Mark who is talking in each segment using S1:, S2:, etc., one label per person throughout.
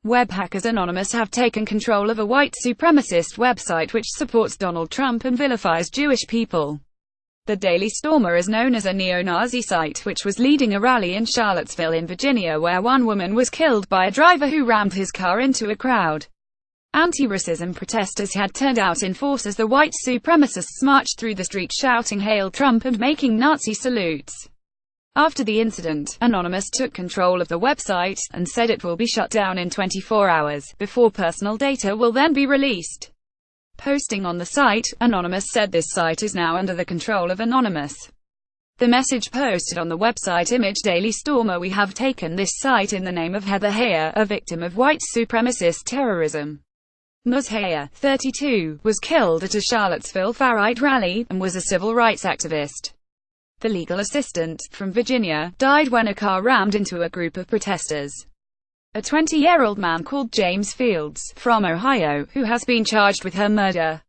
S1: Web hackers Anonymous have taken control of a white supremacist website which supports Donald Trump and vilifies Jewish people. The Daily Stormer is known as a neo-Nazi site which was leading a rally in Charlottesville in Virginia where one woman was killed by a driver who rammed his car into a crowd. Anti-racism protesters had turned out in force as the white supremacists marched through the street shouting "Hail Trump" and making Nazi salutes. After the incident, Anonymous took control of the website, and said it will be shut down in 24 hours, before personal data will then be released. Posting on the site, Anonymous said this site is now under the control of Anonymous. The message posted on the website image Daily Stormer: "We have taken this site in the name of Heather Heyer, a victim of white supremacist terrorism." Ms. Heyer, 32, was killed at a Charlottesville far-right rally, and was a civil rights activist. The legal assistant, from Virginia, died when a car rammed into a group of protesters. A 20-year-old man called James Fields, from Ohio, who has been charged with her murder.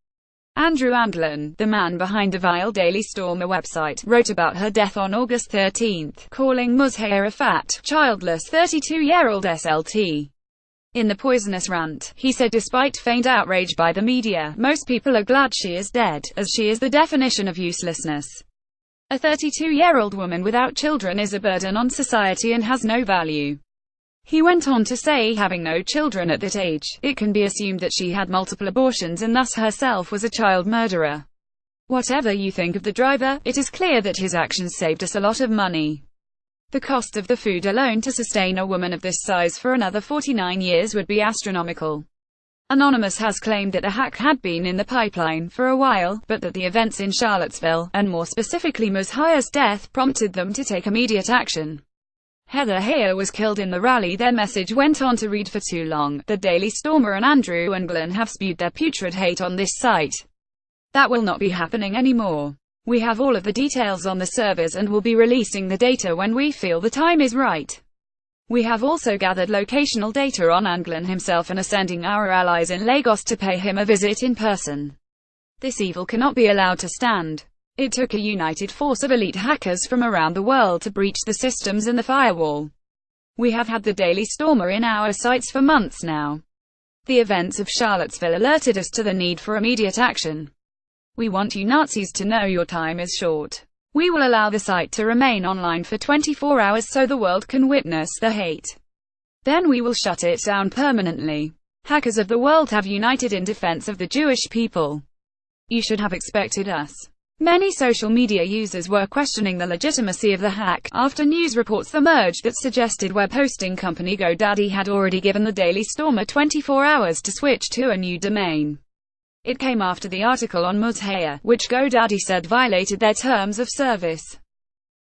S1: Andrew Anglin, the man behind the vile Daily Stormer website, wrote about her death on August 13, calling Ms. Heyer a fat, childless 32-year-old SLT. In the poisonous rant, he said despite feigned outrage by the media, most people are glad she is dead, as she is the definition of uselessness. A 32-year-old woman without children is a burden on society and has no value. He went on to say having no children at that age, it can be assumed that she had multiple abortions and thus herself was a child murderer. Whatever you think of the driver, it is clear that his actions saved us a lot of money. The cost of the food alone to sustain a woman of this size for another 49 years would be astronomical. Anonymous has claimed that the hack had been in the pipeline for a while, but that the events in Charlottesville, and more specifically Ms. Heyer's death, prompted them to take immediate action. Heather Heyer was killed in the rally. Their message went on to read: "For too long, the Daily Stormer and Andrew Anglin have spewed their putrid hate on this site. That will not be happening anymore. We have all of the details on the servers and will be releasing the data when we feel the time is right. We have also gathered locational data on Anglin himself and are sending our allies in Lagos to pay him a visit in person. This evil cannot be allowed to stand. It took a united force of elite hackers from around the world to breach the systems and the firewall. We have had the Daily Stormer in our sites for months now. The events of Charlottesville alerted us to the need for immediate action. We want you Nazis to know your time is short. We will allow the site to remain online for 24 hours so the world can witness the hate. Then we will shut it down permanently. Hackers of the world have united in defense of the Jewish people. You should have expected us." Many social media users were questioning the legitimacy of the hack, after news reports emerged that suggested web hosting company GoDaddy had already given the Daily Stormer 24 hours to switch to a new domain. It came after the article on Ms. Heyer, which GoDaddy said violated their terms of service.